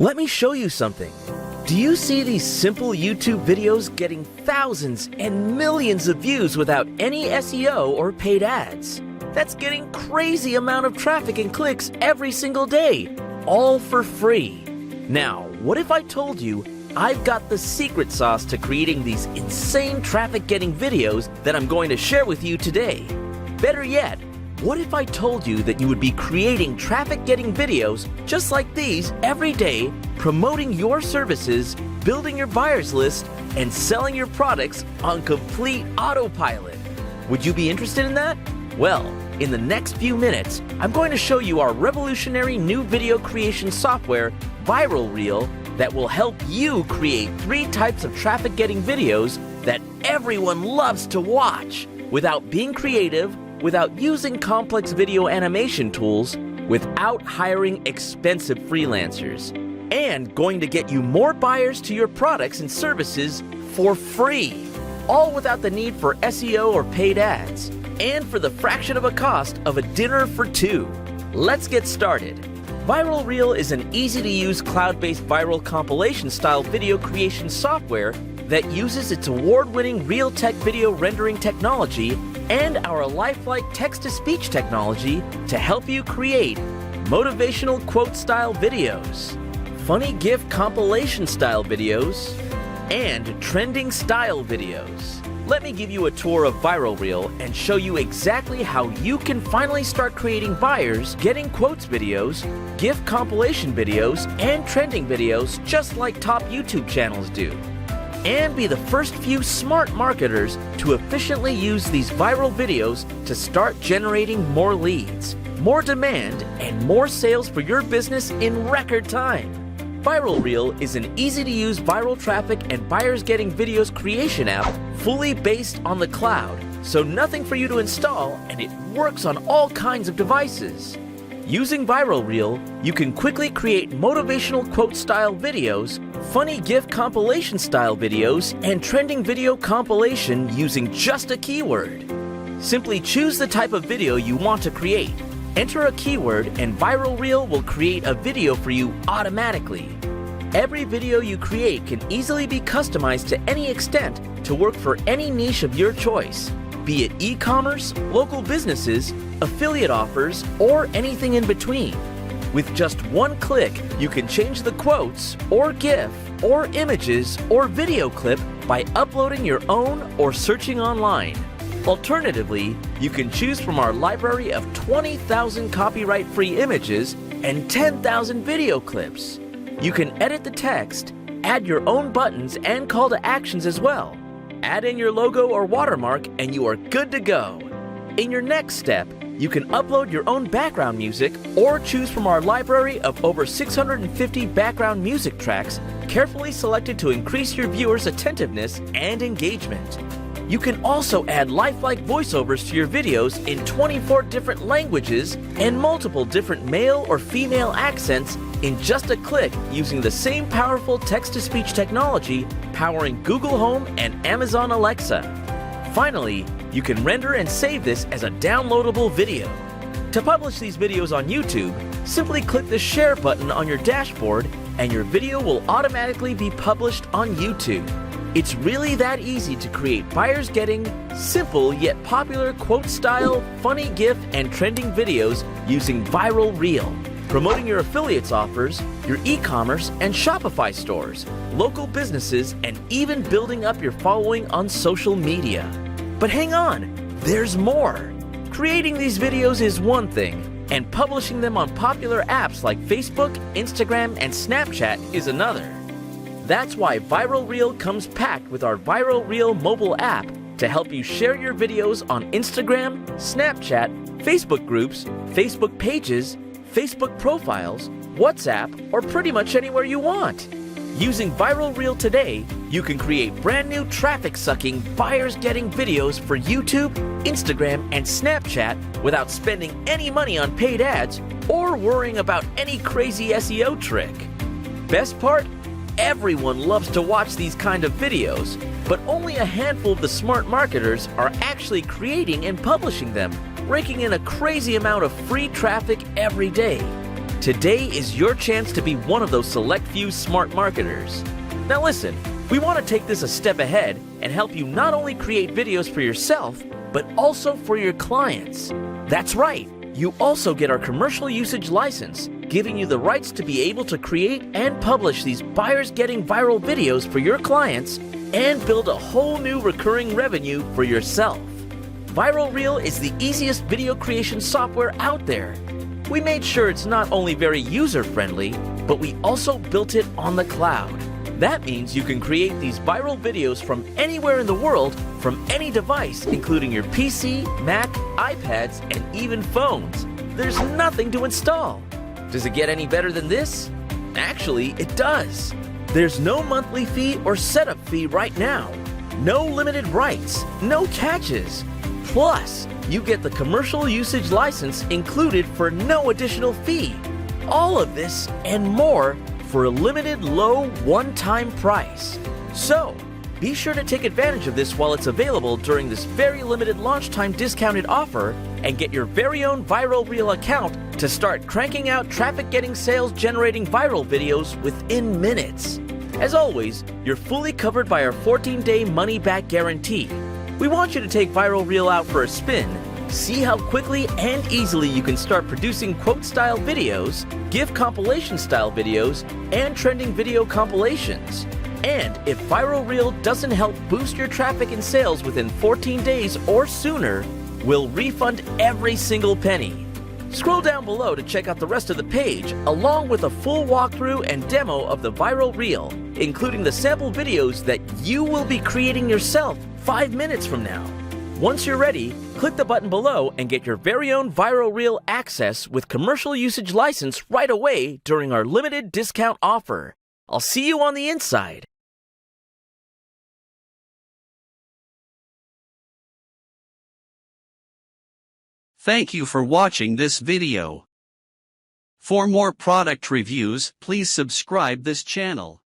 Let me show you something. Do you see these simple YouTube videos getting thousands and millions of views without any SEO or paid ads? That's getting crazy amount of traffic and clicks every single day, all for free. Now, what if I told you I've got the secret sauce to creating these insane traffic-getting videos that I'm going to share with you today? Better yet, what if I told you that you would be creating traffic-getting videos just like these every day, promoting your services, building your buyers list, and selling your products on complete autopilot? Would you be interested in that? Well, in the next few minutes, I'm going to show you our revolutionary new video creation software, Viral Reel, that will help you create 3 types of traffic-getting videos that everyone loves to watch without being creative, without using complex video animation tools, without hiring expensive freelancers, and going to get you more buyers to your products and services for free, all without the need for SEO or paid ads, and for the fraction of a cost of a dinner for 2. Let's get started. Viral Reel is an easy-to-use cloud-based viral compilation-style video creation software that uses its award-winning Realtek video rendering technology and our lifelike text-to-speech technology to help you create motivational quote-style videos, funny GIF compilation-style videos, and trending style videos. Let me give you a tour of Viral Reel and show you exactly how you can finally start creating buyers, getting quotes videos, GIF compilation videos, and trending videos just like top YouTube channels do. And be the first few smart marketers to efficiently use these viral videos to start generating more leads, more demand, and more sales for your business in record time. Viral Reel is an easy-to-use viral traffic and buyers getting videos creation app fully based on the cloud, so nothing for you to install, and it works on all kinds of devices. Using Viral Reel, you can quickly create motivational quote-style videos, funny GIF compilation-style videos, and trending video compilation using just a keyword. Simply choose the type of video you want to create. Enter a keyword and Viral Reel will create a video for you automatically. Every video you create can easily be customized to any extent to work for any niche of your choice, be it e-commerce, local businesses, affiliate offers, or anything in between. With just one click, you can change the quotes, or GIF, or images, or video clip by uploading your own or searching online. Alternatively, you can choose from our library of 20,000 copyright-free images and 10,000 video clips. You can edit the text, add your own buttons and call to actions as well. Add in your logo or watermark and you are good to go. In your next step, you can upload your own background music or choose from our library of over 650 background music tracks carefully selected to increase your viewers' attentiveness and engagement. You can also add lifelike voiceovers to your videos in 24 different languages and multiple different male or female accents in just a click using the same powerful text-to-speech technology powering Google Home and Amazon Alexa. Finally, you can render and save this as a downloadable video. To publish these videos on YouTube, simply click the share button on your dashboard and your video will automatically be published on YouTube. It's really that easy to create buyers getting simple yet popular quote style, funny GIF, and trending videos using Viral Reel, promoting your affiliates offers, your e-commerce and Shopify stores, local businesses, and even building up your following on social media. But hang on, there's more. Creating these videos is one thing, and publishing them on popular apps like Facebook, Instagram, and Snapchat is another. That's why Viral Reel comes packed with our Viral Reel mobile app to help you share your videos on Instagram, Snapchat, Facebook groups, Facebook pages, Facebook profiles, WhatsApp, or pretty much anywhere you want. Using Viral Reel today, you can create brand new traffic-sucking, buyers-getting videos for YouTube, Instagram, and Snapchat without spending any money on paid ads or worrying about any crazy SEO trick. Best part? Everyone loves to watch these kind of videos, but only a handful of the smart marketers are actually creating and publishing them, raking in a crazy amount of free traffic every day. Today is your chance to be one of those select few smart marketers. Now listen, we want to take this a step ahead and help you not only create videos for yourself, but also for your clients. That's right, you also get our commercial usage license, giving you the rights to be able to create and publish these buyers getting viral videos for your clients and build a whole new recurring revenue for yourself. Viral Reel is the easiest video creation software out there. We made sure it's not only very user-friendly, but we also built it on the cloud. That means you can create these viral videos from anywhere in the world, from any device, including your PC, Mac, iPads, and even phones. There's nothing to install. Does it get any better than this? Actually, it does. There's no monthly fee or setup fee right now. No limited rights, no catches. Plus, you get the commercial usage license included for no additional fee. All of this and more for a limited low one-time price. So, be sure to take advantage of this while it's available during this very limited launch time discounted offer and get your very own Viral Reel account to start cranking out traffic-getting sales-generating viral videos within minutes. As always, you're fully covered by our 14-day money-back guarantee. We want you to take Viral Reel out for a spin, see how quickly and easily you can start producing quote-style videos, GIF compilation-style videos, and trending video compilations. And if Viral Reel doesn't help boost your traffic and sales within 14 days or sooner, we'll refund every single penny. Scroll down below to check out the rest of the page, along with a full walkthrough and demo of the Viral Reel, including the sample videos that you will be creating yourself 5 minutes from now. Once you're ready, click the button below and get your very own Viral Reel access with commercial usage license right away during our limited discount offer. I'll see you on the inside. Thank you for watching this video. For more product reviews, please subscribe this channel.